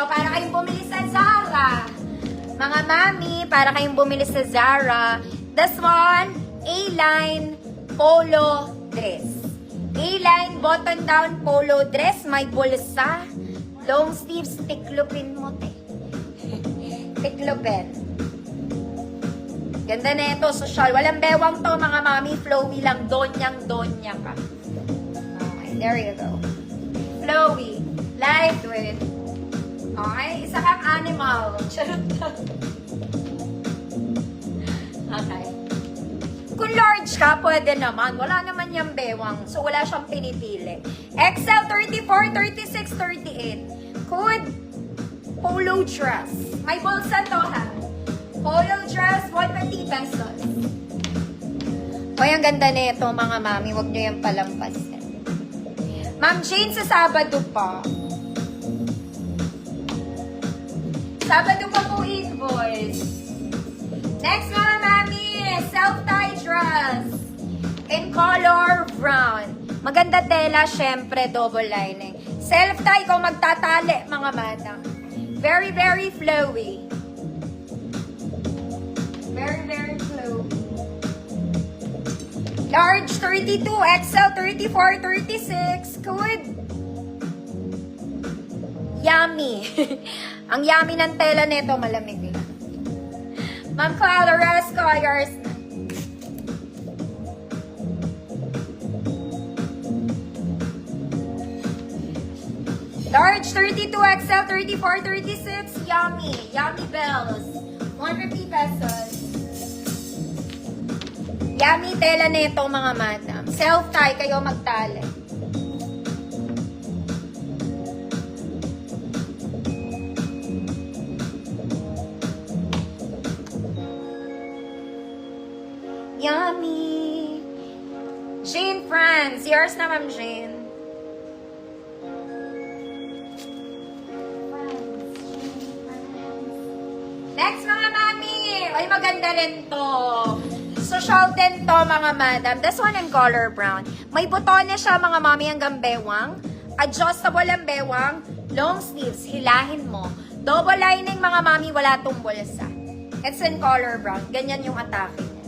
para kayong bumili sa Zara. Mga mami, para kayong bumili sa Zara. This one, A-line polo dress. A-line button-down polo dress. May bulsa. Long sleeves, tiklopin mo, te. Tiklopin. Ganda na ito, social. Walang bewang to, mga mami. Flowy lang. Donyang-donya ka. Okay, there you go. Flowy. Lightweight. Okay, isa kang animal. Charot lang. Okay. Kung large ka, pwede naman. Wala naman yung bewang. So, wala siyang pinipili. XL 34, 36, 38. Code, polo dress. May bulsa to, ha? Polo dress, 150 pesos. Hoy, ang ganda nito, mga mami. Huwag nyo yung palampasin. Ma'am Jane, sa Sabado pa. Sabado pa po invoice. Next, mga mami, self-tie dress. In color brown. Maganda tela, syempre, double lining. Self-tie, kung magtatali, mga madam. Very, very flowy. Very, very flowy. Large 32, XL 34, 36. Good. Yummy. Ang yummy ng tela nito, malamig lang. Ma'am Clara Resco, yours na. Large 32, XL 34, 36. Yummy. Yummy bells. 150 pesos. Yummy tela nito, mga madam. Self-tie, kayo magtali. Yummy. Jane France. Yours na, Ma'am Jane. Next, mga mami. Ay, maganda rin to. Social din to, mga madam. This one in color brown. May butones siya, mga mami, hanggang bewang. Adjustable ang bewang. Long sleeves. Hilahin mo. Double lining, mga mami. Wala tong bulsa. It's in color brown. Ganyan yung atake niya.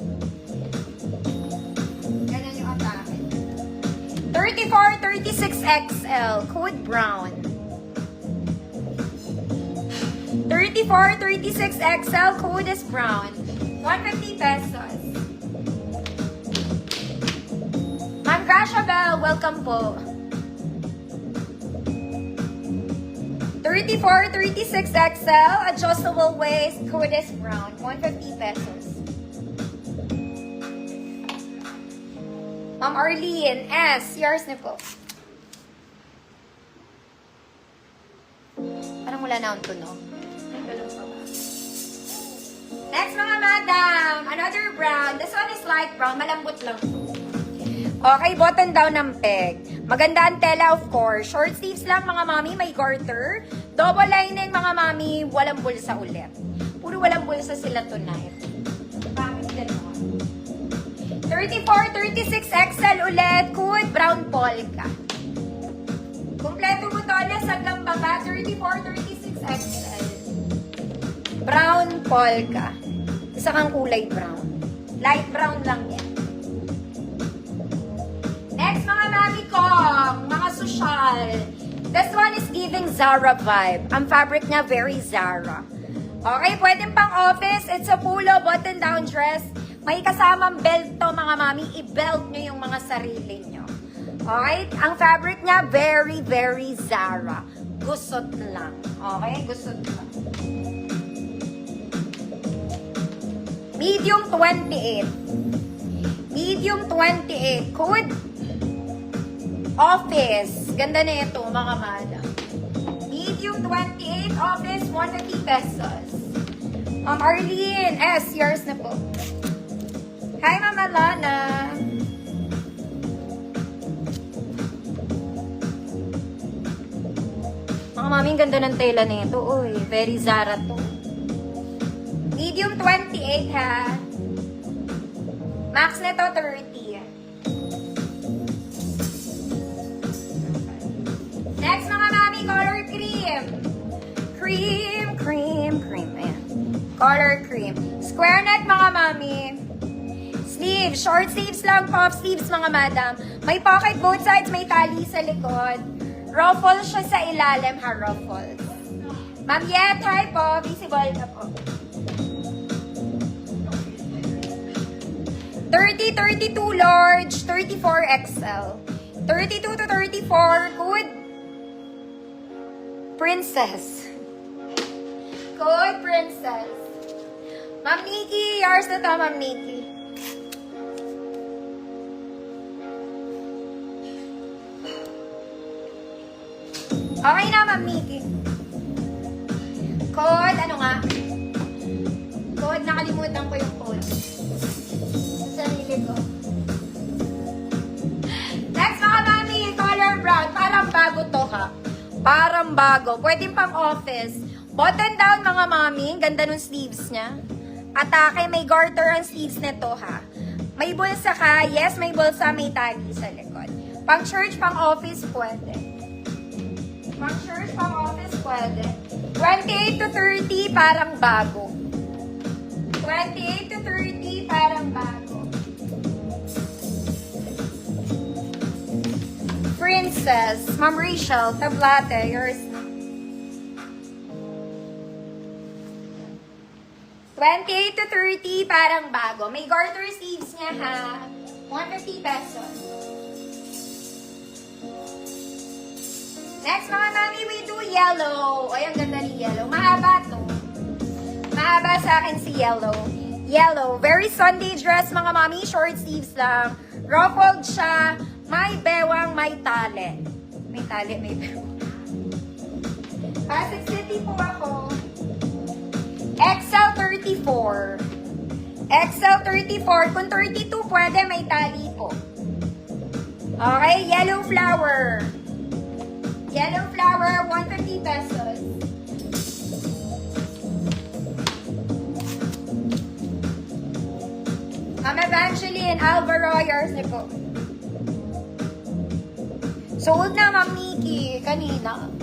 Ganyan yung atake. 34, 36 XL. Code brown. 34, 36 XL. Code is brown. 150 pesos. Ma'am Gracia Bell, welcome po. 34, 36 XL. Adjustable waist. Code is brown. 150 pesos. Ma'am Arlene S. Yours na po. Parang wala na akong tunog. Next, mga madam. Another brown. This one is light brown. Malambot lang to. Okay, button down ng peg. Maganda ang tela, of course. Short sleeves lang, mga mami. May garter. Double lining, mga mami. Walang bulsa ulit. Puro walang bulsa sila tonight. Bakit gano'n? 34, 36 XL ulit. Code brown polka. Kompleto butones hanggang baba. 34, 36 XL. Brown polka. Isa kang kulay brown. Light brown lang yan. Next, mga mami ko, mga social. This one is giving Zara vibe. Ang fabric niya, very Zara. Okay, pwedeng pang office. It's a polo button-down dress. May kasamang belt to, mga mami. I-belt nyo yung mga sarili nyo. Okay? Ang fabric niya, very, very Zara. Gusot lang. Okay? Gusot lang. Medium 28. Medium 28. Code office. Ganda na ito, mga madam. Medium 28. Office, 150 pesos. Ma'am Arlene S. Yours na po. Hi, Ma'am Alana. Mga mami, ang ganda ng tela na ito. Uy, very Zara to. Medium 28, ha? Max nito, 30. Next, mga mami, color cream. cream, cream, cream. Ayan. Color cream. Square neck, mga mami. Sleeves. Short sleeves lang, puff sleeves, mga madam. May pocket both sides, may tali sa likod. Ruffle siya sa ilalim, ha, ruffles. Ma'am Yet, hi po. Visible na po. 30, 32 large, 34 XL. 32 to 34, good. Princess. Good princess. Ma'am Nikki, yours na to, Ma'am Nikki. Okay na, Ma'am Nikki. Code, ano nga? Code, nakalimutan ko yung code. Sa sarili ko. Next, mga mami, color brown. Parang bago to, ha? Parang bago. Pwede pang office. Button down, mga mami. Ganda nung sleeves niya. Atake, may garter ang sleeves nito, ha? May bulsa ka. Yes, may bulsa. May tali sa likod. Pang church, pang office, pwede. Pang church, pang office, pwede. 28 to 30, parang bago. 28 to 30, parang bago. Princess, Ma'am Rachel, tablate, yours. 28 to 30, parang bago. May garter sleeves niya, ha? 150 pesos. Next, mga mami, we do yellow. Ay, ang ganda ni yellow. Mahaba to. Mahaba sa akin si yellow. Yellow. Very Sunday dress, mga mami. Short sleeves lang. Ruffled siya. May bewang, may tali. May tali, may bewang. Pasig City po ako. XL34. XL34. Kung 32, pwede may tali po. Okay, yellow flower. Yellow flower, 150 pesos. Ma'am Evangeline, Alvaro, yours na po. Sold na, Ma'am Nikki, kanina.